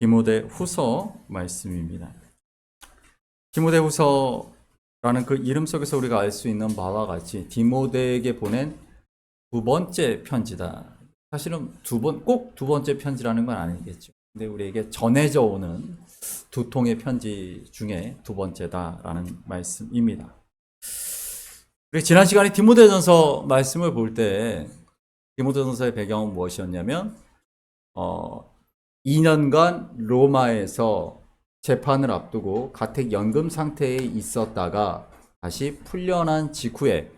디모데후서 말씀입니다. 디모데후서라는 그 이름 속에서 우리가 알 수 있는 바와 같이 디모데에게 보낸 두 번째 편지다. 사실은 꼭 두 번째 편지라는 건 아니겠죠. 근데 우리에게 전해져 오는 두 통의 편지 중에 두 번째다라는 말씀입니다. 우리 지난 시간에 디모데전서 말씀을 볼 때 디모데전서의 배경은 무엇이었냐면 2년간 로마에서 재판을 앞두고 가택연금 상태에 있었다가 다시 풀려난 직후에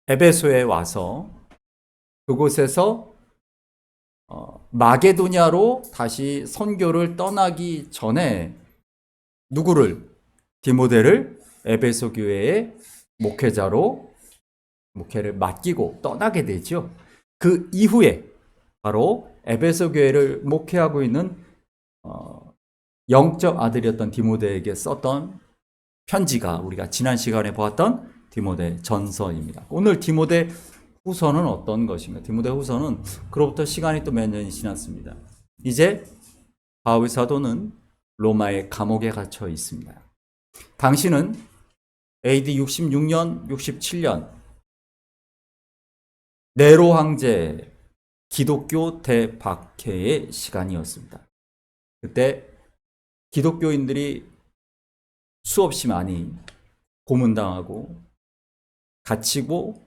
에베소에 와서 그곳에서 마게도냐로 다시 선교를 떠나기 전에 누구를? 디모데를 에베소 교회의 목회자로 목회를 맡기고 떠나게 되죠. 그 이후에 바로 에베소 교회를 목회하고 있는 영적 아들이었던 디모데에게 썼던 편지가 우리가 지난 시간에 보았던 디모데 전서입니다. 오늘 디모데 후서는 어떤 것인가? 디모데 후서는 그로부터 시간이 또 몇 년이 지났습니다. 이제 바울 사도는 로마의 감옥에 갇혀 있습니다. 당시는 AD 66년, 67년 네로 황제 기독교 대박해의 시간이었습니다. 그때 기독교인들이 수없이 많이 고문당하고 갇히고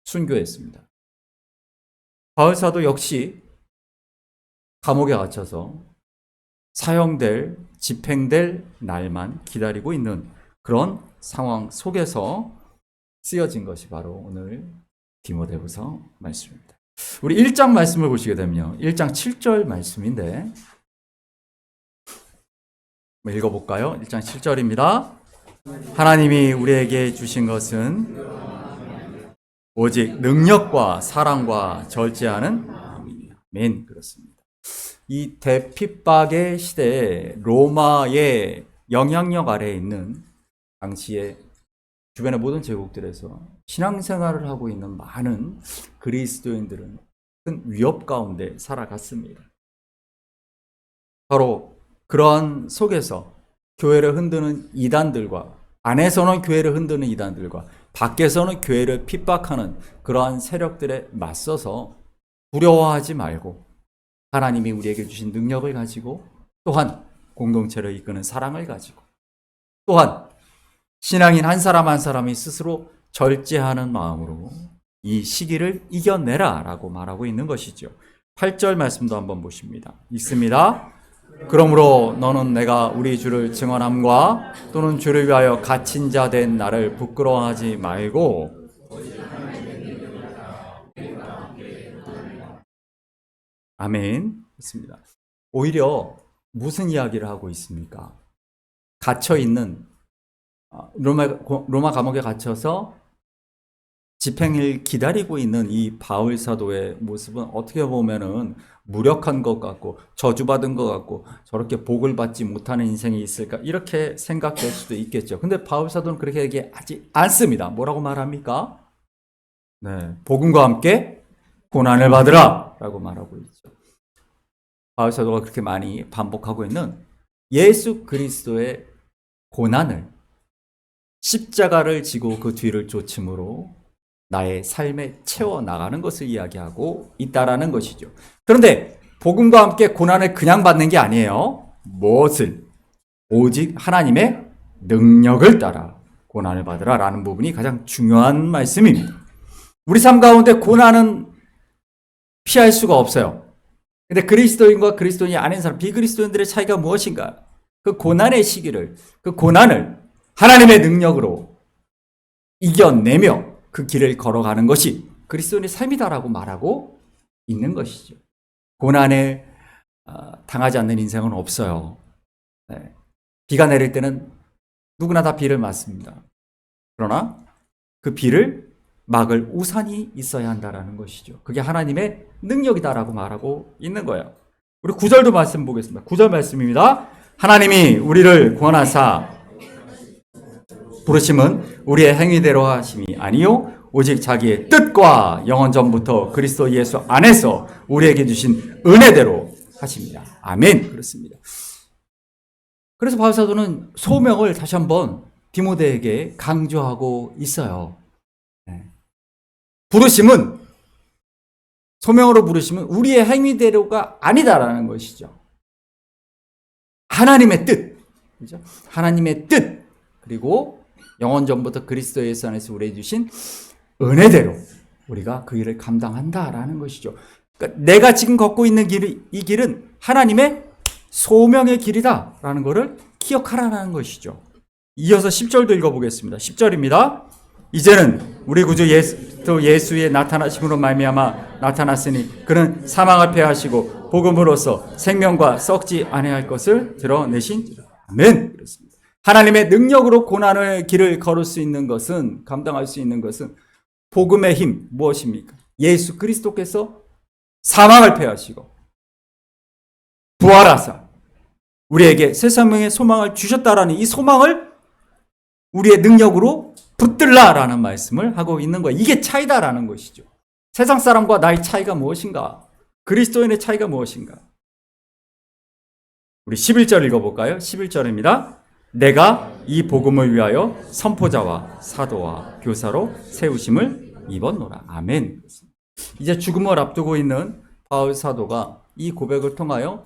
순교했습니다. 바울 사도 역시 감옥에 갇혀서 사형될, 집행될 날만 기다리고 있는 그런 상황 속에서 쓰여진 것이 바로 오늘 디모데후서 말씀입니다. 우리 1장 말씀을 보시게 되면요. 1장 7절 말씀인데 읽어볼까요? 1장 7절입니다. 하나님이 우리에게 주신 것은 오직 능력과 사랑과 절제하는 마음입니다. 아멘. 그렇습니다. 이 대핍박의 시대에 로마의 영향력 아래에 있는 당시에 주변의 모든 제국들에서 신앙생활을 하고 있는 많은 그리스도인들은 큰 위협 가운데 살아갔습니다. 바로 그러한 속에서 교회를 흔드는 이단들과 안에서는 교회를 흔드는 이단들과 밖에서는 교회를 핍박하는 그러한 세력들에 맞서서 두려워하지 말고 하나님이 우리에게 주신 능력을 가지고 또한 공동체를 이끄는 사랑을 가지고 또한 신앙인 한 사람 한 사람이 스스로 절제하는 마음으로 이 시기를 이겨내라 라고 말하고 있는 것이죠. 8절 말씀도 한번 보십니다. 읽습니다. 그러므로 너는 내가 우리 주를 증언함과 또는 주를 위하여 갇힌 자 된 나를 부끄러워하지 말고 아멘. 그렇습니다. 오히려 무슨 이야기를 하고 있습니까? 갇혀 있는 로마 감옥에 갇혀서 집행을 기다리고 있는 이 바울 사도의 모습은 어떻게 보면은 무력한 것 같고 저주받은 것 같고 저렇게 복을 받지 못하는 인생이 있을까 이렇게 생각될 수도 있겠죠. 근데 바울 사도는 그렇게 얘기하지 않습니다. 뭐라고 말합니까? 네, 복음과 함께 고난을 받으라 라고 말하고 있죠. 바울 사도가 그렇게 많이 반복하고 있는 예수 그리스도의 고난을 십자가를 지고 그 뒤를 쫓음으로 나의 삶에 채워나가는 것을 이야기하고 있다라는 것이죠. 그런데 복음과 함께 고난을 그냥 받는 게 아니에요. 무엇을? 오직 하나님의 능력을 따라 고난을 받으라 라는 부분이 가장 중요한 말씀입니다. 우리 삶 가운데 고난은 피할 수가 없어요. 근데 그리스도인과 그리스도인이 아닌 사람, 비그리스도인들의 차이가 무엇인가? 그 고난의 시기를, 그 고난을 하나님의 능력으로 이겨내며 그 길을 걸어가는 것이 그리스도인의 삶이다라고 말하고 있는 것이죠. 고난에 당하지 않는 인생은 없어요. 네. 비가 내릴 때는 누구나 다 비를 맞습니다. 그러나 그 비를 막을 우산이 있어야 한다라는 것이죠. 그게 하나님의 능력이다라고 말하고 있는 거예요. 우리 9절도 말씀 보겠습니다. 9절 말씀입니다. 하나님이 우리를 구원하사 부르심은 우리의 행위대로 하심이 아니요 오직 자기의 뜻과 영원 전부터 그리스도 예수 안에서 우리에게 주신 은혜대로 하십니다. 아멘. 그렇습니다. 그래서 바울 사도는 소명을 다시 한번 디모데에게 강조하고 있어요. 부르심은, 소명으로 부르심은 우리의 행위대로가 아니다라는 것이죠. 하나님의 뜻, 그죠? 하나님의 뜻, 그리고 영원 전부터 그리스도 예수 안에서 우리에게 주신 은혜대로 우리가 그 일을 감당한다라는 것이죠. 그러니까 내가 지금 걷고 있는 이 길은 하나님의 소명의 길이다라는 것을 기억하라는 것이죠. 이어서 10절도 읽어보겠습니다. 10절입니다. 이제는 우리 구주 예수의 나타나심으로 말미암아 나타났으니 그는 사망을 패하시고 복음으로써 생명과 썩지 아니할 것을 드러내신 아멘. 그렇습니다. 하나님의 능력으로 고난의 길을 걸을 수 있는 것은, 감당할 수 있는 것은 복음의 힘, 무엇입니까? 예수 그리스도께서 사망을 패하시고 부활하사 우리에게 새 생명의 소망을 주셨다라는 이 소망을 우리의 능력으로 붙들라라는 말씀을 하고 있는 거예요. 이게 차이다라는 것이죠. 세상 사람과 나의 차이가 무엇인가? 그리스도인의 차이가 무엇인가? 우리 11절 읽어볼까요? 11절입니다. 내가 이 복음을 위하여 선포자와 사도와 교사로 세우심을 입었노라. 아멘. 이제 죽음을 앞두고 있는 바울 사도가 이 고백을 통하여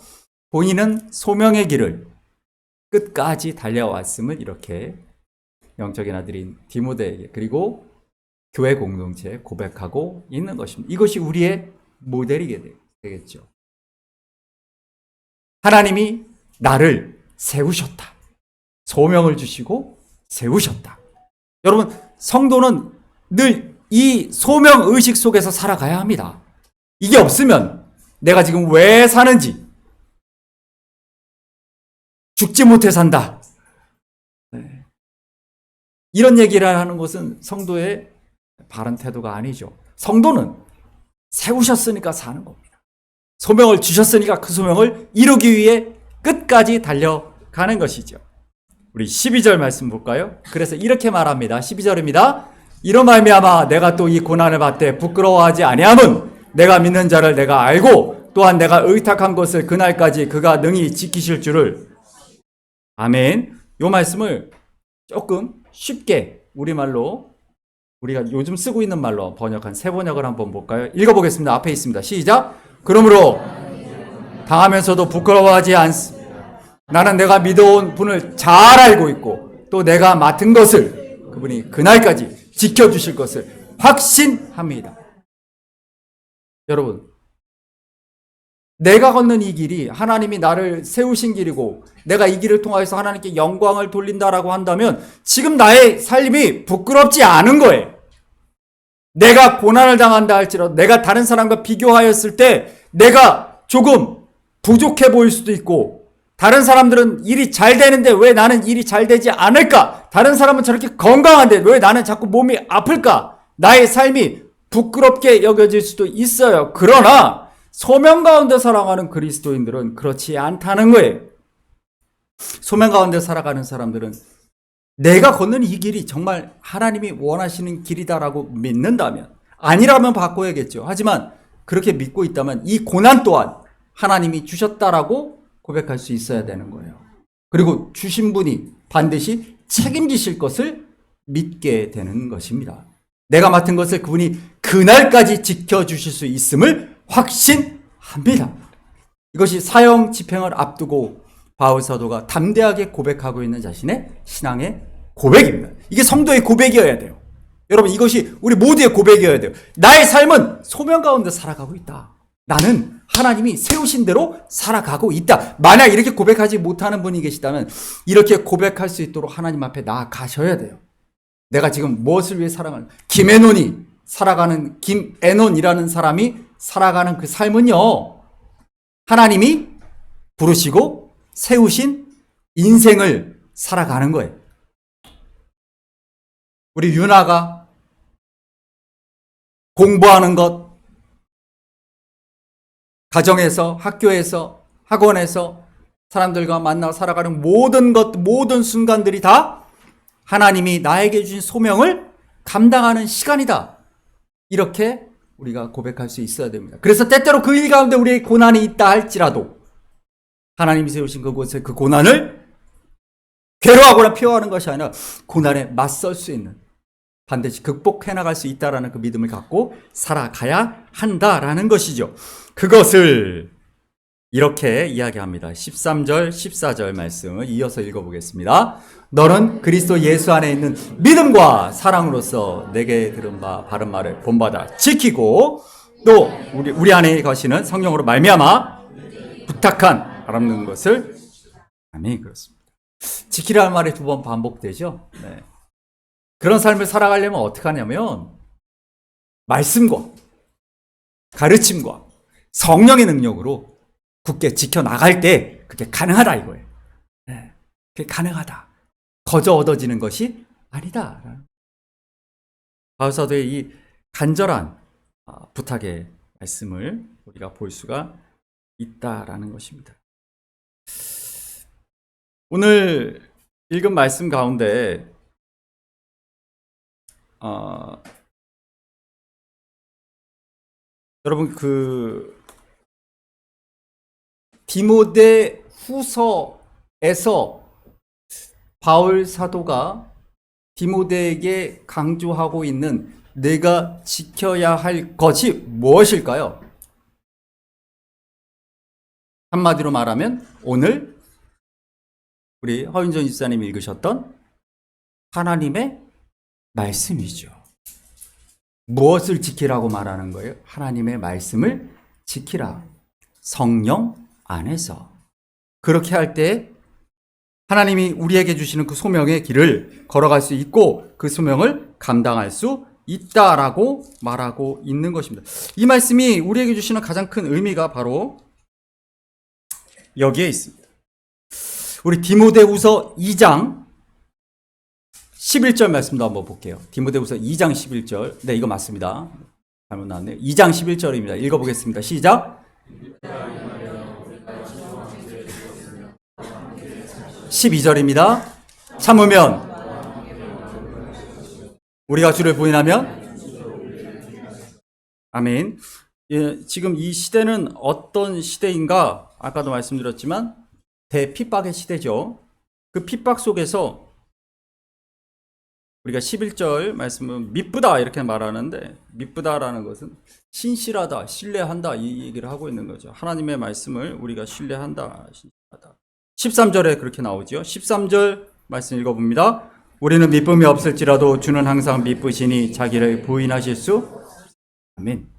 본인은 소명의 길을 끝까지 달려왔음을 이렇게 영적인 아들인 디모데에게, 그리고 교회 공동체에 고백하고 있는 것입니다. 이것이 우리의 모델이 되겠죠. 하나님이 나를 세우셨다. 소명을 주시고 세우셨다. 여러분, 성도는 늘 이 소명 의식 속에서 살아가야 합니다. 이게 없으면 내가 지금 왜 사는지, 죽지 못해 산다. 이런 얘기를 하는 것은 성도의 바른 태도가 아니죠. 성도는 세우셨으니까 사는 겁니다. 소명을 주셨으니까 그 소명을 이루기 위해 끝까지 달려가는 것이죠. 우리 12절 말씀 볼까요? 그래서 이렇게 말합니다. 12절입니다. 이런 말미암아 내가 또 이 고난을 받되 부끄러워하지 아니함은 내가 믿는 자를 내가 알고 또한 내가 의탁한 것을 그날까지 그가 능히 지키실 줄을. 아멘. 이 말씀을 조금 쉽게 우리말로, 우리가 요즘 쓰고 있는 말로 번역한 새 번역을 한번 볼까요? 읽어보겠습니다. 앞에 있습니다. 시작. 그러므로 당하면서도 부끄러워하지 않습니다. 나는 내가 믿어온 분을 잘 알고 있고 또 내가 맡은 것을 그분이 그날까지 지켜주실 것을 확신합니다. 여러분, 내가 걷는 이 길이 하나님이 나를 세우신 길이고 내가 이 길을 통해서 하나님께 영광을 돌린다라고 한다면 지금 나의 삶이 부끄럽지 않은 거예요. 내가 고난을 당한다 할지라도, 내가 다른 사람과 비교하였을 때 내가 조금 부족해 보일 수도 있고, 다른 사람들은 일이 잘 되는데 왜 나는 일이 잘 되지 않을까? 다른 사람은 저렇게 건강한데 왜 나는 자꾸 몸이 아플까? 나의 삶이 부끄럽게 여겨질 수도 있어요. 그러나 소명 가운데 살아가는 그리스도인들은 그렇지 않다는 거예요. 소명 가운데 살아가는 사람들은 내가 걷는 이 길이 정말 하나님이 원하시는 길이다라고 믿는다면, 아니라면 바꿔야겠죠. 하지만 그렇게 믿고 있다면 이 고난 또한 하나님이 주셨다라고 고백할 수 있어야 되는 거예요. 그리고 주신 분이 반드시 책임지실 것을 믿게 되는 것입니다. 내가 맡은 것을 그분이 그날까지 지켜주실 수 있음을 확신합니다. 이것이 사형 집행을 앞두고 바울 사도가 담대하게 고백하고 있는 자신의 신앙의 고백입니다. 이게 성도의 고백이어야 돼요. 여러분, 이것이 우리 모두의 고백이어야 돼요. 나의 삶은 소명 가운데 살아가고 있다. 나는 하나님이 세우신 대로 살아가고 있다. 만약 이렇게 고백하지 못하는 분이 계시다면 이렇게 고백할 수 있도록 하나님 앞에 나아가셔야 돼요. 내가 지금 무엇을 위해 살아가는, 김애논이 살아가는, 김애논이라는 사람이 살아가는 그 삶은요, 하나님이 부르시고 세우신 인생을 살아가는 거예요. 우리 유나가 공부하는 것, 가정에서, 학교에서, 학원에서 사람들과 만나 살아가는 모든 것, 모든 순간들이 다 하나님이 나에게 주신 소명을 감당하는 시간이다. 이렇게 우리가 고백할 수 있어야 됩니다. 그래서 때때로 그 일 가운데 우리의 고난이 있다 할지라도 하나님이 세우신 그곳에 그 고난을 괴로워하거나 피워하는 것이 아니라 고난에 맞설 수 있는, 반드시 극복해 나갈 수 있다라는 그 믿음을 갖고 살아가야 한다라는 것이죠. 그것을 이렇게 이야기합니다. 13절, 14절 말씀을 이어서 읽어보겠습니다. 너는 그리스도 예수 안에 있는 믿음과 사랑으로서 내게 들은 바 바른 말을 본받아 지키고, 또 우리 안에 거시는 성령으로 말미암아 부탁한 알아듣는 것을, 아멘. 그렇습니다. 지키라는 말이 2번 반복되죠. 네. 그런 삶을 살아가려면 어떻게 하냐면 말씀과 가르침과 성령의 능력으로 굳게 지켜나갈 때 그게 가능하다 이거예요. 네. 그게 가능하다. 거저 얻어지는 것이 아니다. 바울사도의 이 간절한 부탁의 말씀을 우리가 볼 수가 있다라는 것입니다. 오늘 읽은 말씀 가운데 여러분 디모데 후서에서 바울 사도가 디모데에게 강조하고 있는 내가 지켜야 할 것이 무엇일까요? 한마디로 말하면 오늘 우리 허윤정 집사님이 읽으셨던 하나님의 말씀이죠. 무엇을 지키라고 말하는 거예요? 하나님의 말씀을 지키라. 성령 안에서. 그렇게 할 때 하나님이 우리에게 주시는 그 소명의 길을 걸어갈 수 있고 그 소명을 감당할 수 있다라고 말하고 있는 것입니다. 이 말씀이 우리에게 주시는 가장 큰 의미가 바로 여기에 있습니다. 우리 디모데후서 2장 11절 말씀도 한번 볼게요. 디모데후서 2장 11절. 네, 이거 맞습니다. 잘못 나왔네요. 2장 11절입니다. 읽어보겠습니다. 시작. 12절입니다. 참으면 우리가 주를 부인하면 아멘. 예, 지금 이 시대는 어떤 시대인가? 아까도 말씀드렸지만 대핍박의 시대죠. 그 핍박 속에서 우리가 11절 말씀은 미쁘다 이렇게 말하는데, 미쁘다라는 것은 신실하다, 신뢰한다 이 얘기를 하고 있는 거죠. 하나님의 말씀을 우리가 신뢰한다, 신실하다. 13절에 그렇게 나오죠. 13절 말씀 읽어봅니다. 우리는 미쁨이 없을지라도 주는 항상 미쁘시니 자기를 부인하실 수. 아멘.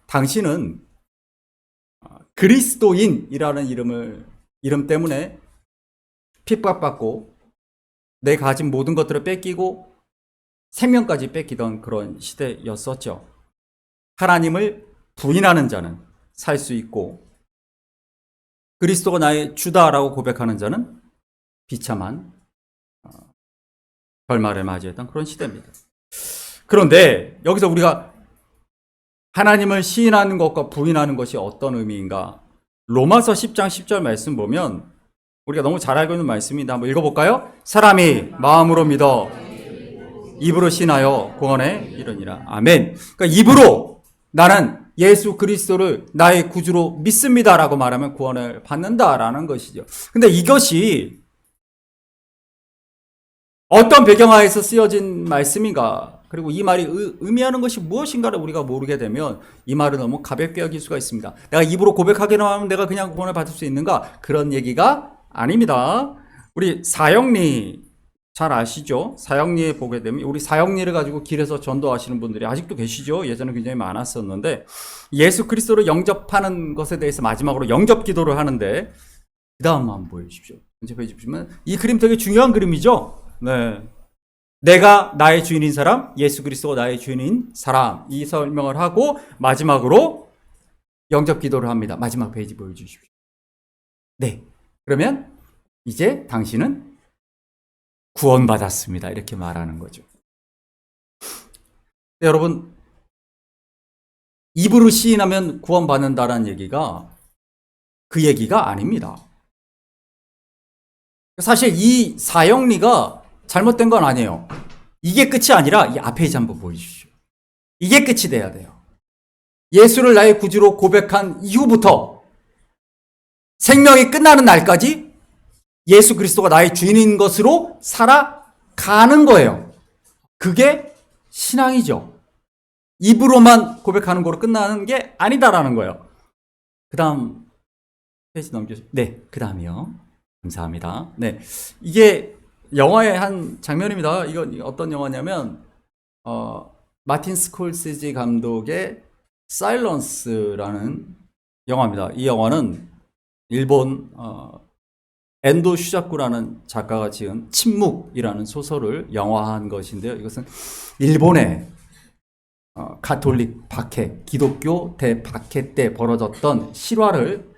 당신은 그리스도인이라는 이름 때문에 핍박받고 내 가진 모든 것들을 뺏기고 생명까지 뺏기던 그런 시대였었죠. 하나님을 부인하는 자는 살 수 있고 그리스도가 나의 주다라고 고백하는 자는 비참한 결말을 맞이했던 그런 시대입니다. 그런데 여기서 우리가 하나님을 시인하는 것과 부인하는 것이 어떤 의미인가? 로마서 10장 10절 말씀 보면 우리가 너무 잘 알고 있는 말씀인데 한번 읽어볼까요? 사람이 마음으로 믿어 입으로 신하여 구원에 이르니라. 아멘. 그러니까 입으로 나는 예수 그리스도를 나의 구주로 믿습니다라고 말하면 구원을 받는다라는 것이죠. 근데 이것이 어떤 배경하에서 쓰여진 말씀인가? 그리고 이 말이 의미하는 것이 무엇인가를 우리가 모르게 되면 이 말을 너무 가볍게 여길 수가 있습니다. 내가 입으로 고백하기만 하면 내가 그냥 구원을 받을 수 있는가? 그런 얘기가 아닙니다. 우리 사형리 잘 아시죠? 사형리에 보게 되면 우리 사형리를 가지고 길에서 전도하시는 분들이 아직도 계시죠? 예전에 굉장히 많았었는데 예수 그리스도를 영접하는 것에 대해서 마지막으로 영접 기도를 하는데 그 다음 한번 보여주십시오. 전체 페이지 보시면 이 그림 되게 중요한 그림이죠? 네. 내가 나의 주인인 사람, 예수 그리스도가 나의 주인인 사람 이 설명을 하고 마지막으로 영접 기도를 합니다. 마지막 페이지 보여주십시오. 네. 그러면 이제 당신은 구원받았습니다. 이렇게 말하는 거죠. 네, 여러분 입으로 시인하면 구원받는다라는 얘기가 그 얘기가 아닙니다. 사실 이 사형리가 잘못된 건 아니에요. 이게 끝이 아니라 이 앞에 한번 보여주십시오. 이게 끝이 돼야 돼요. 예수를 나의 구주로 고백한 이후부터 생명이 끝나는 날까지 예수 그리스도가 나의 주인인 것으로 살아가는 거예요. 그게 신앙이죠. 입으로만 고백하는 거로 끝나는 게 아니다라는 거예요. 그 다음 페이지 넘겨주세요. 네, 그 다음이요. 감사합니다. 네, 이게 영화의 한 장면입니다. 이건 어떤 영화냐면 마틴 스콜세지 감독의 사일런스라는 영화입니다. 이 영화는 일본 엔도 슈자쿠라는 작가가 지은 침묵이라는 소설을 영화한 것인데요. 이것은 일본의 가톨릭 박해, 기독교 대박해 때 벌어졌던 실화를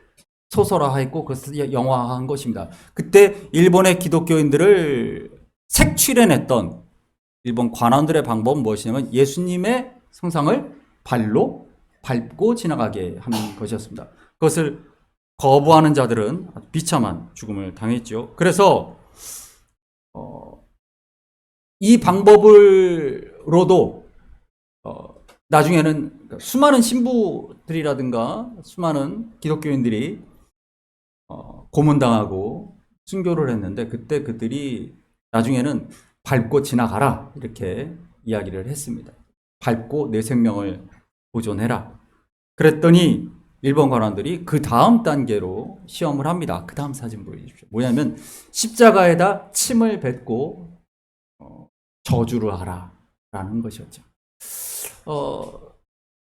소설화했고 그것을 영화화한 것입니다. 그때 일본의 기독교인들을 색출해냈던 일본 관원들의 방법은 무엇이냐면 예수님의 성상을 발로 밟고 지나가게 하는 것이었습니다. 그것을 거부하는 자들은 비참한 죽음을 당했죠. 그래서 이 방법으로도 나중에는 수많은 신부들이라든가 수많은 기독교인들이 고문당하고 순교를 했는데 그때 그들이 나중에는 밟고 지나가라 이렇게 이야기를 했습니다. 밟고 내 생명을 보존해라. 그랬더니 일본 관원들이 그 다음 단계로 시험을 합니다. 그 다음 사진 보여주십시오. 뭐냐면 십자가에다 침을 뱉고 저주를 하라 라는 것이었죠.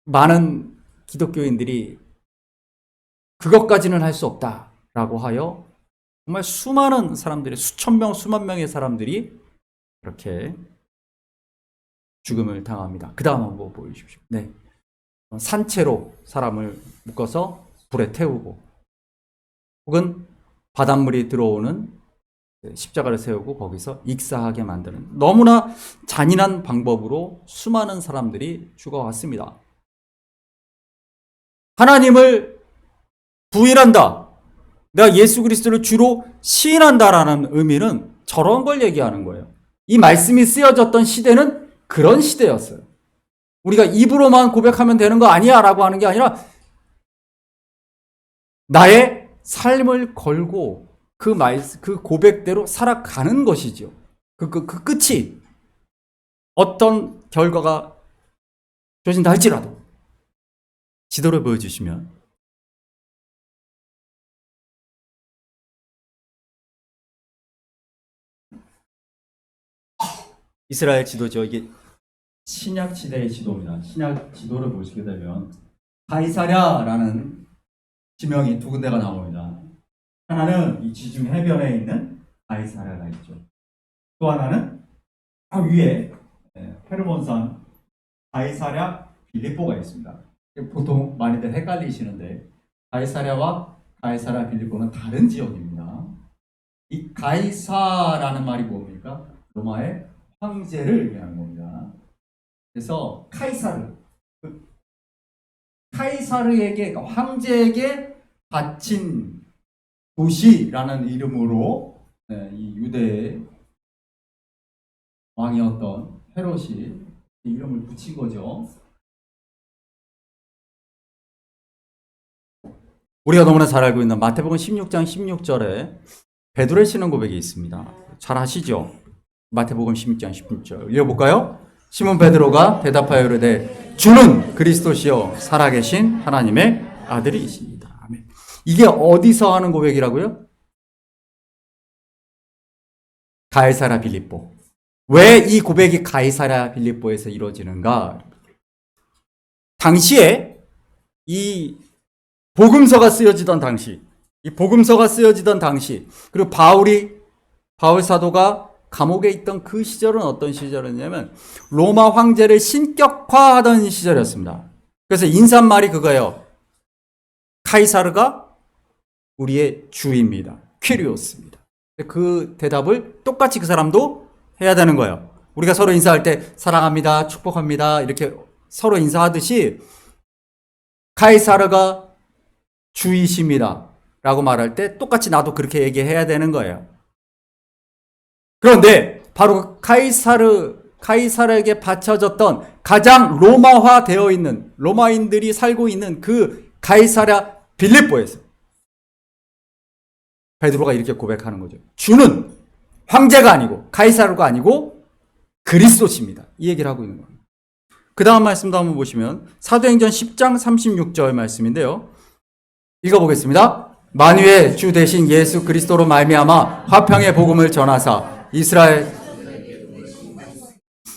많은 기독교인들이 그것까지는 할 수 없다라고 하여 정말 수많은 사람들이 수천 명, 수만 명의 사람들이 그렇게 죽음을 당합니다. 그 다음 한번 보여주십시오. 네. 산채로 사람을 묶어서 불에 태우고 혹은 바닷물이 들어오는 십자가를 세우고 거기서 익사하게 만드는 너무나 잔인한 방법으로 수많은 사람들이 죽어왔습니다. 하나님을 부인한다. 내가 예수 그리스도를 주로 시인한다라는 의미는 저런 걸 얘기하는 거예요. 이 말씀이 쓰여졌던 시대는 그런 시대였어요. 우리가 입으로만 고백하면 되는 거 아니야 라고 하는 게 아니라 나의 삶을 걸고 그 고백대로 살아가는 것이죠. 그 끝이 어떤 결과가 주어진다 할지라도 지도를 보여주시면 이스라엘 지도죠. 이게 신약 시대의 지도입니다. 신약 지도를 보시게 되면 가이사랴라는 지명이 두 군데가 나옵니다. 하나는 이 지중 해변에 있는 가이사랴가 있죠. 또 하나는 위에 헤르몬산 가이사랴 빌립보가 있습니다. 보통 많이들 헷갈리시는데 가이사랴와 가이사랴 빌립보는 다른 지역입니다. 이 가이사라는 말이 뭡니까? 로마의 황제를 의미하는 겁니다. 그래서 카이사르에게 그러니까 황제에게 바친 도시라는 이름으로 이 유대의 왕이었던 헤롯이 이름을 붙인 거죠. 우리가 너무나 잘 알고 있는 마태복음 16장 16절에 베드로의 신앙 고백이 있습니다. 잘 아시죠? 마태복음 16장 16절 읽어볼까요? 시몬 베드로가 대답하여 이르되 주는 그리스도시요 살아계신 하나님의 아들이십니다. 아멘. 이게 어디서 하는 고백이라고요? 가이사랴 빌립보. 왜 이 고백이 가이사랴 빌립보에서 이루어지는가? 당시에 이 복음서가 쓰여지던 당시, 그리고 바울 사도가 감옥에 있던 그 시절은 어떤 시절이었냐면 로마 황제를 신격화하던 시절이었습니다. 그래서 인사말이 그거예요. 카이사르가 우리의 주입니다. 퀴리오스입니다. 그 대답을 똑같이 그 사람도 해야 되는 거예요. 우리가 서로 인사할 때 사랑합니다, 축복합니다 이렇게 서로 인사하듯이 카이사르가 주이십니다 라고 말할 때 똑같이 나도 그렇게 얘기해야 되는 거예요. 그런데 바로 카이사르에게 바쳐졌던 가장 로마화 되어 있는 로마인들이 살고 있는 그 가이사랴 빌립보에서 베드로가 이렇게 고백하는 거죠. 주는 황제가 아니고 가이사르가 아니고 그리스도십니다. 이 얘기를 하고 있는 겁니다. 그 다음 말씀도 한번 보시면 사도행전 10장 36절 말씀인데요. 읽어보겠습니다. 만유의 주 대신 예수 그리스도로 말미암아 화평의 복음을 전하사 이스라엘.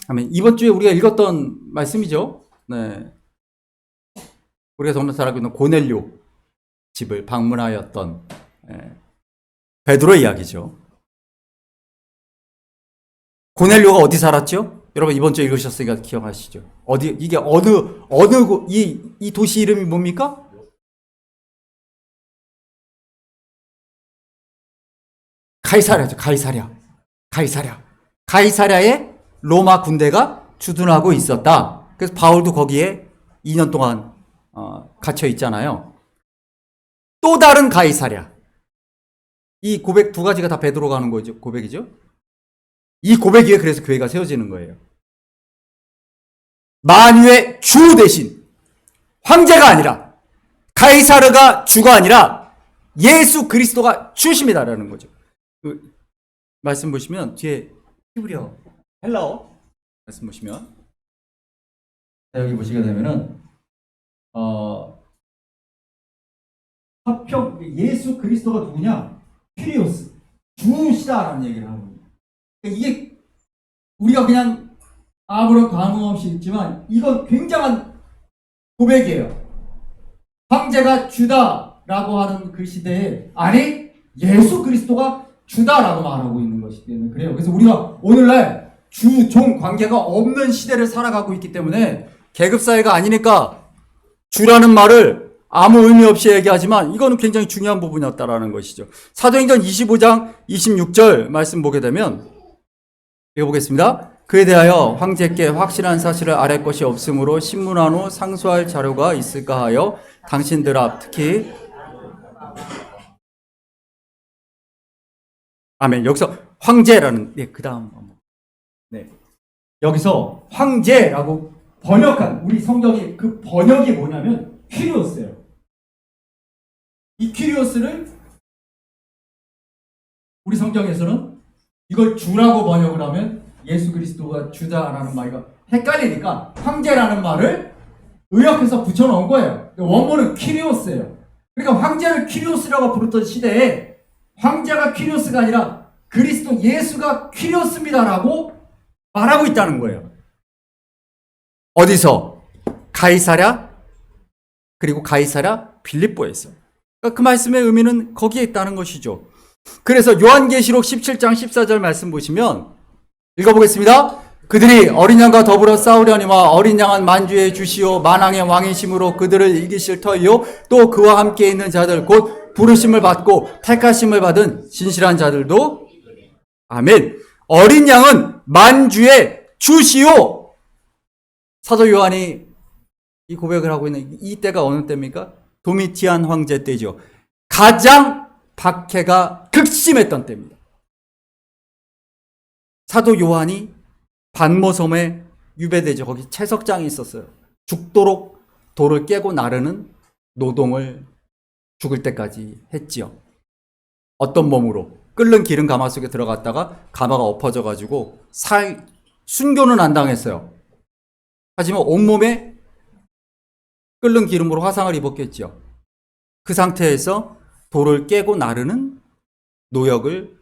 아멘. 이번 주에 우리가 읽었던 말씀이죠. 네. 우리가 정말 잘 알고 있는 고넬료 집을 방문하였던 베드로의 이야기죠. 고넬료가 어디 살았죠? 여러분 이번 주에 읽으셨으니까 기억하시죠? 어디, 이게 이 도시 이름이 뭡니까? 가이사랴죠. 가이사랴에 로마 군대가 주둔하고 있었다. 그래서 바울도 거기에 2년 동안 갇혀 있잖아요. 또 다른 가이사랴. 이 고백 두 가지가 다 베드로가 하는 거죠. 고백이죠. 이 고백 위에 그래서 교회가 세워지는 거예요. 만유의 주 대신 황제가 아니라 가이사르가 주가 아니라 예수 그리스도가 주십니다라는 거죠. 그 말씀 보시면 뒤에 히브리어 헬라어 말씀 보시면 여기 보시게 되면은 화평 예수 그리스도가 누구냐? 퀴리오스 주시다라는 얘기를 하는 겁니다. 이게 우리가 그냥 아무런 감흥 없이 있지만 이건 굉장한 고백이에요. 황제가 주다라고 하는 그 시대에 아니 예수 그리스도가 주다라고 말하고 있는 것이기 때문에 그래요. 그래서 우리가 오늘날 주, 종 관계가 없는 시대를 살아가고 있기 때문에 계급사회가 아니니까 주라는 말을 아무 의미 없이 얘기하지만 이거는 굉장히 중요한 부분이었다라는 것이죠. 사도행전 25장 26절 말씀 보게 되면 읽어보겠습니다. 그에 대하여 황제께 확실한 사실을 아랠 것이 없으므로 신문한 후 상소할 자료가 있을까 하여 당신들 앞 특히 아멘. 여기서 황제라는 그 다음 여기서 황제라고 번역한 우리 성경이 그 번역이 뭐냐면 퀴리오스예요. 이 퀴리오스를 우리 성경에서는 이걸 주라고 번역을 하면 예수 그리스도가 주다라는 말과 헷갈리니까 황제라는 말을 의역해서 붙여놓은 거예요. 원문은 퀴리오스예요. 그러니까 황제를 퀴리오스라고 부르던 시대에 황제가 퀴리오스가 아니라 그리스도 예수가 퀴리오스입니다라고 말하고 있다는 거예요. 어디서? 가이사랴 그리고 가이사랴 빌립보에서. 그러니까 그 말씀의 의미는 거기에 있다는 것이죠. 그래서 요한계시록 17장 14절 말씀 보시면 읽어보겠습니다. 그들이 어린 양과 더불어 싸우려니와 어린 양은 만주의 주시오 만왕의 왕이심으로 그들을 이기실 터이요 또 그와 함께 있는 자들 곧 부르심을 받고 택하심을 받은 진실한 자들도 아멘. 어린 양은 만주의 주시오. 사도 요한이 이 고백을 하고 있는 이 때가 어느 때입니까? 도미티안 황제 때죠. 가장 박해가 극심했던 때입니다. 사도 요한이 반모섬에 유배되죠. 거기 채석장이 있었어요. 죽도록 돌을 깨고 나르는 노동을 죽을 때까지 했지요. 어떤 몸으로? 끓는 기름 가마 속에 들어갔다가 가마가 엎어져가지고 순교는 안 당했어요. 하지만 온몸에 끓는 기름으로 화상을 입었겠죠. 그 상태에서 돌을 깨고 나르는 노역을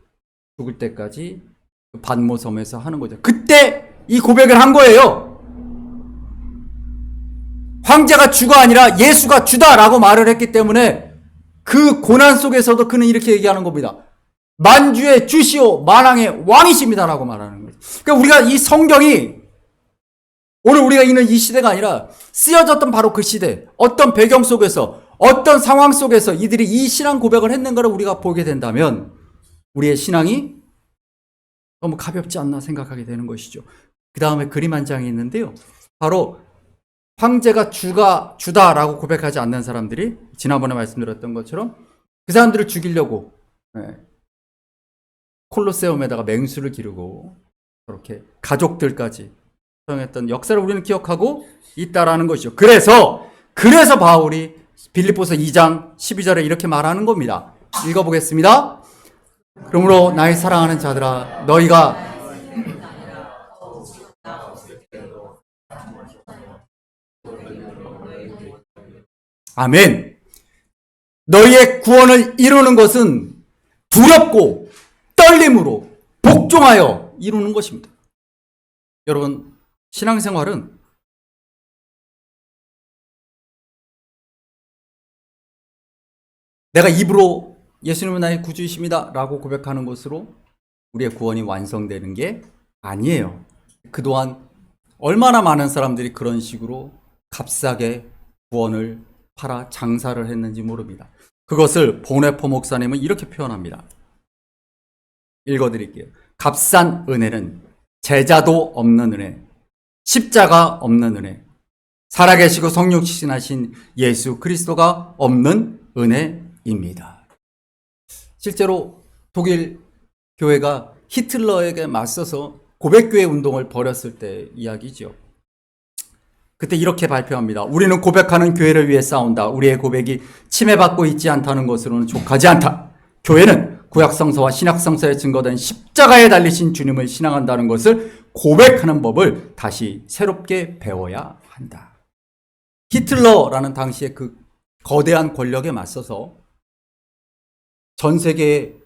죽을 때까지 반모섬에서 하는 거죠. 그때 이 고백을 한 거예요. 황제가 주가 아니라 예수가 주다라고 말을 했기 때문에 그 고난 속에서도 그는 이렇게 얘기하는 겁니다. 만주의 주시오 만왕의 왕이십니다라고 말하는 거죠. 그러니까 우리가 이 성경이 오늘 우리가 있는 이 시대가 아니라 쓰여졌던 바로 그 시대, 어떤 배경 속에서 어떤 상황 속에서 이들이 이 신앙 고백을 했는가를 우리가 보게 된다면 우리의 신앙이 너무 가볍지 않나 생각하게 되는 것이죠. 그 다음에 그림 한 장이 있는데요. 바로 황제가 주다라고 고백하지 않는 사람들이 지난번에 말씀드렸던 것처럼 그 사람들을 죽이려고 콜로세움에다가 맹수를 기르고 그렇게 가족들까지 사용했던 역사를 우리는 기억하고 있다라는 것이죠. 그래서 바울이 빌립보서 2장 12절에 이렇게 말하는 겁니다. 읽어보겠습니다. 그러므로 나의 사랑하는 자들아, 너희가 아멘. 너희의 구원을 이루는 것은 두렵고 떨림으로 복종하여 이루는 것입니다. 여러분, 신앙생활은 내가 입으로 예수님은 나의 구주이십니다 라고 고백하는 것으로 우리의 구원이 완성되는 게 아니에요. 그동안 얼마나 많은 사람들이 그런 식으로 값싸게 구원을 팔아 장사를 했는지 모릅니다. 그것을 보네포 목사님은 이렇게 표현합니다. 읽어드릴게요. 값싼 은혜는 제자도 없는 은혜, 십자가 없는 은혜, 살아계시고 성육신하신 예수 그리스도가 없는 은혜입니다. 실제로 독일 교회가 히틀러에게 맞서서 고백교회 운동을 벌였을 때 이야기죠. 그때 이렇게 발표합니다. 우리는 고백하는 교회를 위해 싸운다. 우리의 고백이 침해받고 있지 않다는 것으로는 족하지 않다. 교회는 구약성서와 신약성서에 증거된 십자가에 달리신 주님을 신앙한다는 것을 고백하는 법을 다시 새롭게 배워야 한다. 히틀러라는 당시에 그 거대한 권력에 맞서서 전 세계의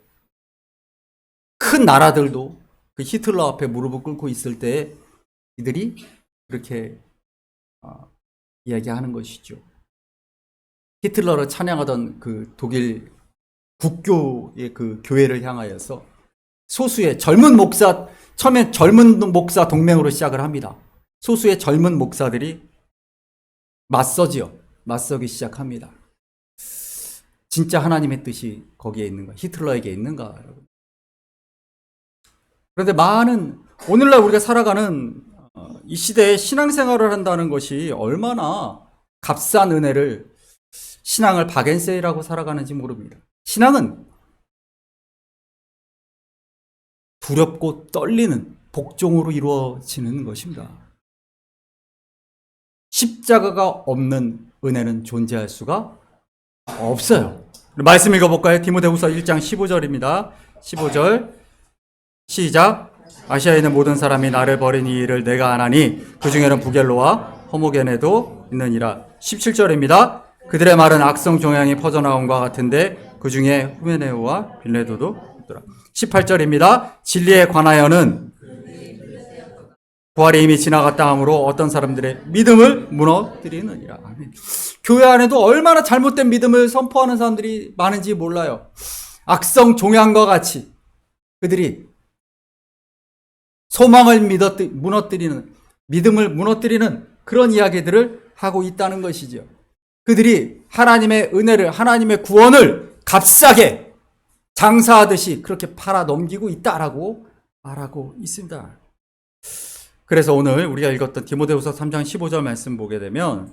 큰 나라들도 그 히틀러 앞에 무릎을 꿇고 있을 때 이들이 그렇게 이야기하는 것이죠. 히틀러를 찬양하던 그 독일 국교의 그 교회를 향하여서 소수의 젊은 목사, 처음에 젊은 목사 동맹으로 시작을 합니다. 소수의 젊은 목사들이 맞서기 시작합니다. 진짜 하나님의 뜻이 거기에 있는가? 히틀러에게 있는가? 여러분. 그런데 오늘날 우리가 살아가는 이 시대에 신앙생활을 한다는 것이 얼마나 값싼 은혜를 신앙을 바겐세이라고 살아가는지 모릅니다. 신앙은 두렵고 떨리는 복종으로 이루어지는 것입니다. 십자가가 없는 은혜는 존재할 수가 없어요. 말씀 읽어볼까요? 디모데후서 1장 15절입니다. 15절 시작. 아시아에 있는 모든 사람이 나를 버린 이 일을 내가 아나니 그 중에는 부겔로와 허모게네도 있느니라. 17절입니다. 그들의 말은 악성 종양이 퍼져나온과 같은데 그 중에 후메네오와 빌레도도 있더라. 18절입니다. 진리에 관하여는 부활이 이미 지나갔다 하므로 어떤 사람들의 믿음을 무너뜨리느니라. 아멘. 교회 안에도 얼마나 잘못된 믿음을 선포하는 사람들이 많은지 몰라요. 악성 종양과 같이 그들이 소망을 무너뜨리는, 믿음을 무너뜨리는 그런 이야기들을 하고 있다는 것이죠. 그들이 하나님의 은혜를, 하나님의 구원을 값싸게 장사하듯이 그렇게 팔아 넘기고 있다라고 말하고 있습니다. 그래서 오늘 우리가 읽었던 디모데후서 3장 15절 말씀 보게 되면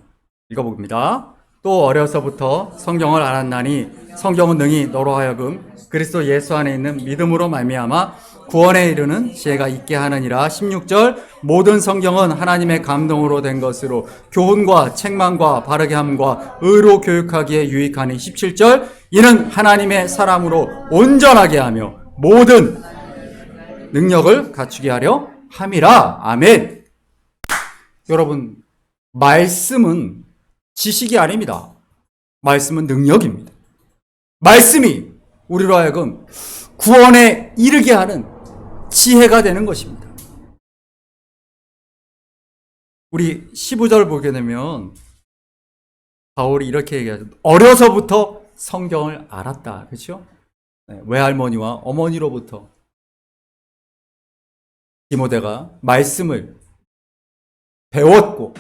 읽어봅니다. 또 어려서부터 성경을 알았나니 성경은 능히 너로 하여금 그리스도 예수 안에 있는 믿음으로 말미암아 구원에 이르는 지혜가 있게 하느니라. 16절 모든 성경은 하나님의 감동으로 된 것으로 교훈과 책망과 바르게 함과 의로 교육하기에 유익하니. 17절 이는 하나님의 사람으로 온전하게 하며 모든 능력을 갖추게 하려 함이라. 아멘. 여러분, 말씀은 지식이 아닙니다. 말씀은 능력입니다. 말씀이 우리로 하여금 구원에 이르게 하는 지혜가 되는 것입니다. 우리 15절 보게 되면 바울이 이렇게 얘기하죠. 어려서부터 성경을 알았다. 그렇죠? 외할머니와 어머니로부터 디모데가 말씀을 배웠고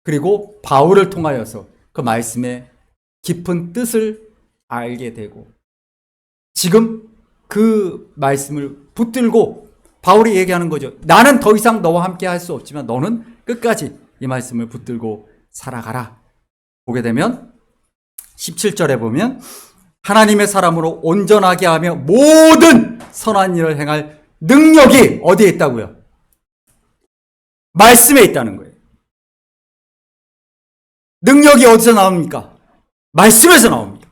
그리고 바울을 통하여서 그 말씀의 깊은 뜻을 알게 되고 지금 그 말씀을 붙들고 바울이 얘기하는 거죠. 나는 더 이상 너와 함께 할 수 없지만 너는 끝까지 이 말씀을 붙들고 살아가라. 보게 되면 17절에 보면 하나님의 사람으로 온전하게 하며 모든 선한 일을 행할 능력이 어디에 있다고요? 말씀에 있다는 거예요. 능력이 어디서 나옵니까? 말씀에서 나옵니다.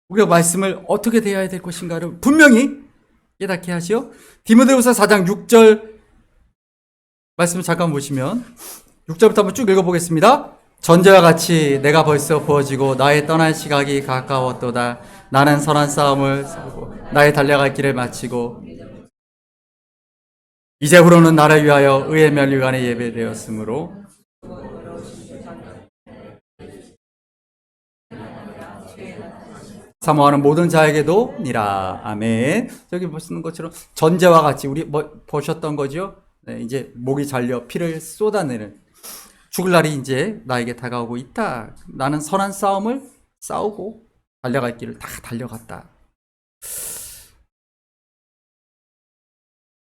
우리가 말씀을 어떻게 대해야 될 것인가를 분명히 깨닫게 하시오. 디모데후서 4장 6절 말씀을 잠깐 보시면 6절부터 한번 쭉 읽어보겠습니다. 전제와 같이 내가 벌써 부어지고 나의 떠날 시각이 가까웠도다. 나는 선한 싸움을 싸우고 나의 달려갈 길을 마치고 이제부로는 나를 위하여 의의 면류관에 예배되었으므로 사모하는 모든 자에게도 니라. 아멘. 저기 보시는 것처럼 전제와 같이 우리 보셨던 거죠. 네, 이제 목이 잘려 피를 쏟아내는 죽을 날이 이제 나에게 다가오고 있다. 나는 선한 싸움을 싸우고 달려갈 길을 다 달려갔다.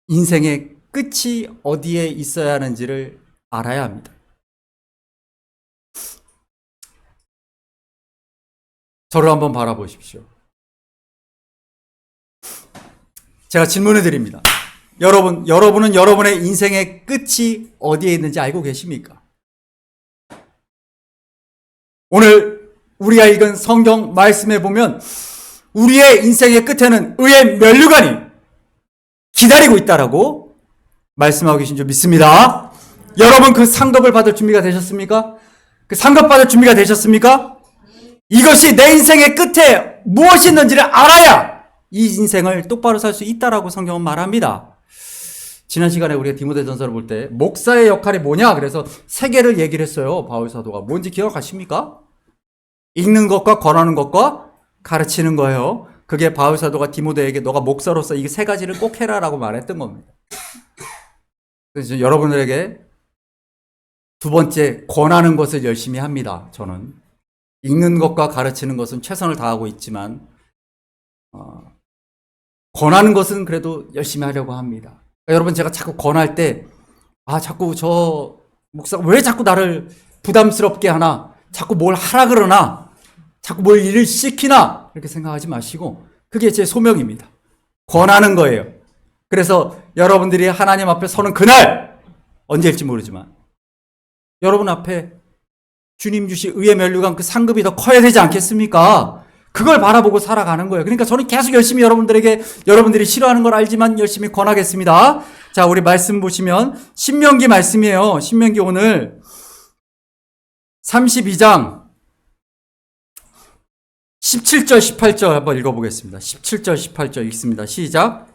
인생의 끝이 어디에 있어야 하는지를 알아야 합니다. 저를 한번 바라보십시오. 제가 질문을 드립니다. 여러분은 여러분의 인생의 끝이 어디에 있는지 알고 계십니까? 오늘 우리가 읽은 성경 말씀에 보면 우리의 인생의 끝에는 의의 면류관이 기다리고 있다라고 말씀하고 계신 줄 믿습니다. 여러분 그 상급을 받을 준비가 되셨습니까? 그 상급 받을 준비가 되셨습니까? 이것이 내 인생의 끝에 무엇이 있는지를 알아야 이 인생을 똑바로 살 수 있다라고 성경은 말합니다. 지난 시간에 우리가 디모데전서를 볼 때 목사의 역할이 뭐냐? 그래서 세 개를 얘기를 했어요. 바울 사도가. 뭔지 기억하십니까? 읽는 것과 권하는 것과 가르치는 거예요. 그게 바울 사도가 디모데에게 너가 목사로서 이 세 가지를 꼭 해라라고 말했던 겁니다. 그래서 여러분들에게 두 번째, 권하는 것을 열심히 합니다. 저는 읽는 것과 가르치는 것은 최선을 다하고 있지만 권하는 것은 그래도 열심히 하려고 합니다. 그러니까 여러분 제가 자꾸 권할 때 자꾸 저 목사가 왜 자꾸 나를 부담스럽게 하나, 자꾸 뭘 하라 그러나, 자꾸 뭘 일을 시키나 이렇게 생각하지 마시고 그게 제 소명입니다. 권하는 거예요. 그래서 여러분들이 하나님 앞에 서는 그날 언제일지 모르지만 여러분 앞에 주님 주신 의의 면류관 그 상급이 더 커야 되지 않겠습니까? 그걸 바라보고 살아가는 거예요. 그러니까 저는 계속 열심히 여러분들에게 여러분들이 싫어하는 걸 알지만 열심히 권하겠습니다. 자, 우리 말씀 보시면 신명기 말씀이에요. 신명기 오늘 32장 17절 18절 한번 읽어보겠습니다. 17절 18절 읽습니다. 시작.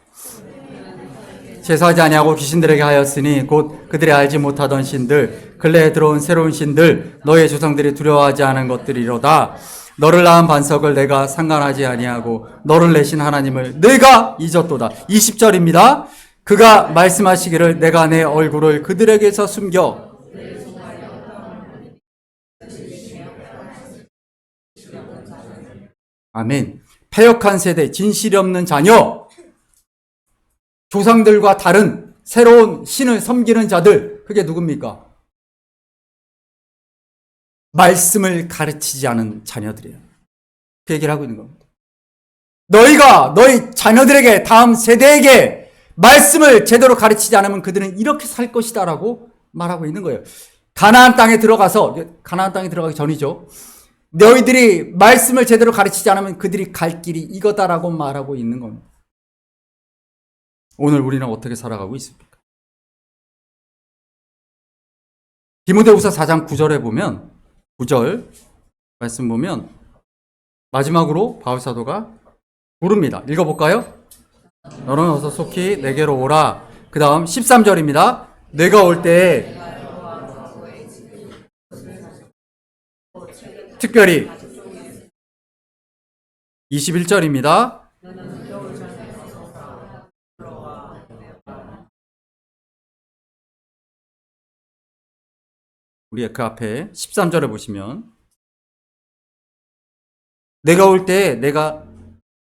제사하지 아니하고 귀신들에게 하였으니 곧 그들이 알지 못하던 신들 근래에 들어온 새로운 신들 너의 조상들이 두려워하지 않은 것들이로다. 너를 낳은 반석을 내가 상관하지 아니하고 너를 내신 하나님을 내가 잊었도다. 20절입니다. 그가 말씀하시기를 내가 내 얼굴을 그들에게서 숨겨 아멘. 패역한 세대, 진실이 없는 자녀, 조상들과 다른 새로운 신을 섬기는 자들, 그게 누굽니까? 말씀을 가르치지 않은 자녀들이에요. 그 얘기를 하고 있는 겁니다. 너희가 너희 자녀들에게, 다음 세대에게 말씀을 제대로 가르치지 않으면 그들은 이렇게 살 것이다라고 말하고 있는 거예요. 가나안 땅에 들어가기 전이죠. 너희들이 말씀을 제대로 가르치지 않으면 그들이 갈 길이 이거다라고 말하고 있는 겁니다. 오늘 우리는 어떻게 살아가고 있습니까? 디모데후서 4장 9절에 보면 9절 말씀 보면 마지막으로 바울 사도가 부릅니다. 읽어볼까요? 너는 어서 속히 내게로 오라. 그 다음 13절입니다. 내가 올 때 특별히 21절입니다. 우리 그 앞에 13절에 보시면 내가 올 때 내가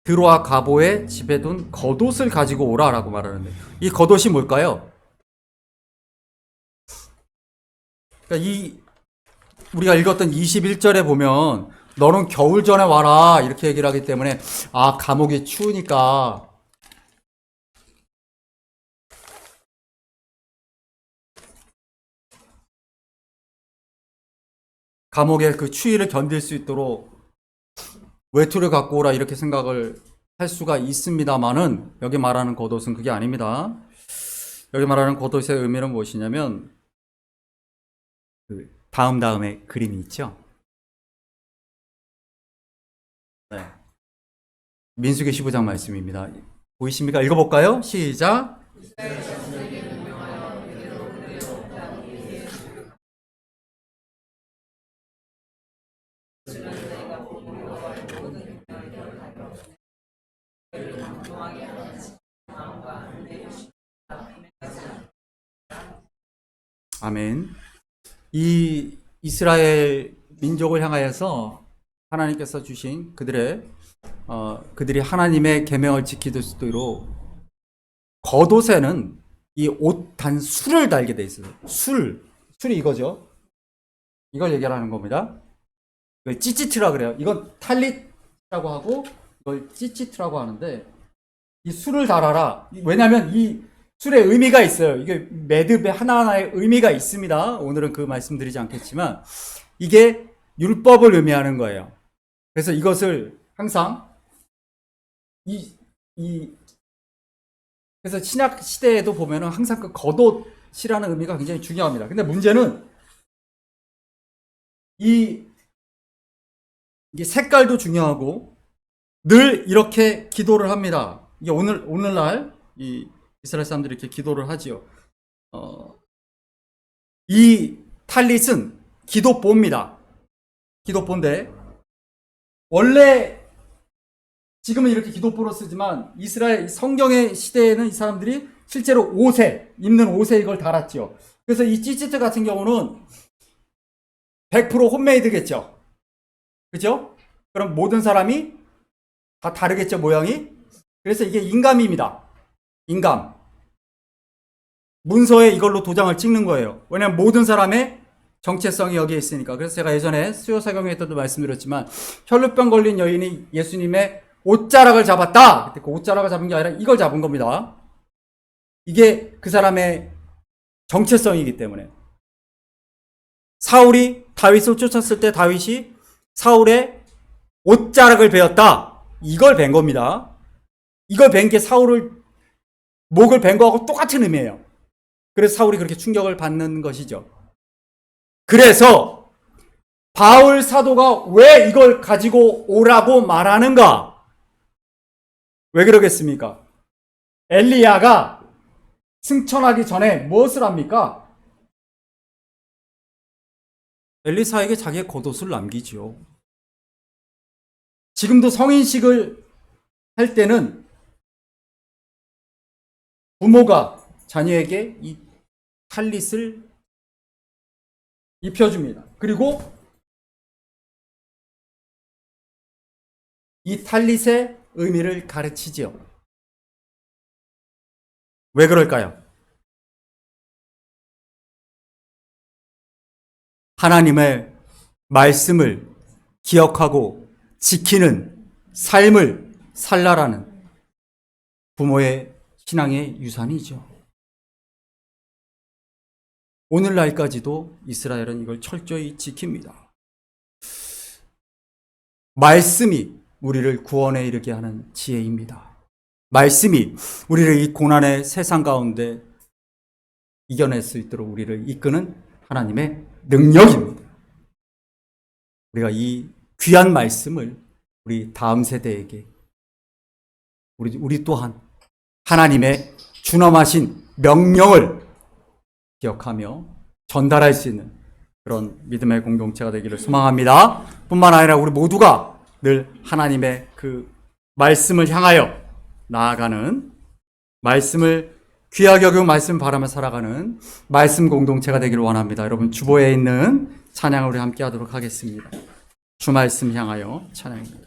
드로아 가보의 집에 둔 겉옷을 가지고 오라라고 말하는데 이 겉옷이 뭘까요? 그러니까 우리가 읽었던 21절에 보면 너는 겨울 전에 와라 이렇게 얘기를 하기 때문에 감옥이 추우니까 감옥의 그 추위를 견딜 수 있도록 외투를 갖고 오라 이렇게 생각을 할 수가 있습니다만은 여기 말하는 겉옷은 그게 아닙니다. 여기 말하는 겉옷의 의미는 무엇이냐면 그 다음에 그림이 있죠. 네. 민수기 15장 말씀입니다. 보이십니까? 읽어볼까요? 시작. 아멘. 이 이스라엘 민족을 향하여서 하나님께서 주신 그들이 하나님의 계명을 지키도록 겉옷에는 이 옷 단 술을 달게 돼 있어요. 술이 이거죠. 이걸 얘기하는 겁니다. 이걸 찌찌트라 그래요. 이건 탈릿이라고 하고 이걸 찌찌트라고 하는데 이 술을 달아라. 왜냐하면 이 술의 의미가 있어요. 이게 매듭의 하나하나의 의미가 있습니다. 오늘은 그 말씀드리지 않겠지만 이게 율법을 의미하는 거예요. 그래서 이것을 항상 그래서 신약 시대에도 보면은 항상 그 겉옷이라는 의미가 굉장히 중요합니다. 근데 문제는 이게 색깔도 중요하고 늘 이렇게 기도를 합니다. 이게 오늘날 이 이스라엘 사람들이 이렇게 기도를 하지요. 이 탈릿은 기도보입니다. 기도보인데 원래 지금은 이렇게 기도보로 쓰지만 이스라엘 성경의 시대에는 이 사람들이 실제로 입는 옷에 이걸 달았죠. 그래서 이 찌찌트 같은 경우는 100% 홈메이드겠죠. 그죠? 그럼 모든 사람이 다 다르겠죠, 모양이? 그래서 이게 인감입니다. 인감. 문서에 이걸로 도장을 찍는 거예요. 왜냐하면 모든 사람의 정체성이 여기에 있으니까. 그래서 제가 예전에 수요사경회 때도 말씀드렸지만 혈루병 걸린 여인이 예수님의 옷자락을 잡았다. 그때 그 옷자락을 잡은 게 아니라 이걸 잡은 겁니다. 이게 그 사람의 정체성이기 때문에. 사울이 다윗을 쫓았을 때 다윗이 사울의 옷자락을 베었다. 이걸 벤 겁니다. 이걸 벤 게 사울을 목을 벤 거하고 똑같은 의미예요. 그래서 사울이 그렇게 충격을 받는 것이죠. 그래서 바울 사도가 왜 이걸 가지고 오라고 말하는가? 왜 그러겠습니까? 엘리야가 승천하기 전에 무엇을 합니까? 엘리사에게 자기의 겉옷을 남기지요. 지금도 성인식을 할 때는 부모가 자녀에게 이 탈릿을 입혀줍니다. 그리고 이 탈릿의 의미를 가르치지요. 왜 그럴까요? 하나님의 말씀을 기억하고 지키는 삶을 살라라는 부모의 신앙의 유산이죠. 오늘날까지도 이스라엘은 이걸 철저히 지킵니다. 말씀이 우리를 구원에 이르게 하는 지혜입니다. 말씀이 우리를 이 고난의 세상 가운데 이겨낼 수 있도록 우리를 이끄는 하나님의 능력입니다. 우리가 이 귀한 말씀을 우리 다음 세대에게 우리 또한 하나님의 준엄하신 명령을 기억하며 전달할 수 있는 그런 믿음의 공동체가 되기를 소망합니다. 뿐만 아니라 우리 모두가 늘 하나님의 그 말씀을 향하여 나아가는, 말씀을 귀하게 여기고 말씀을 바라며 살아가는 말씀 공동체가 되기를 원합니다. 여러분 주보에 있는 찬양을 우리 함께 하도록 하겠습니다. 주 말씀 향하여 찬양입니다.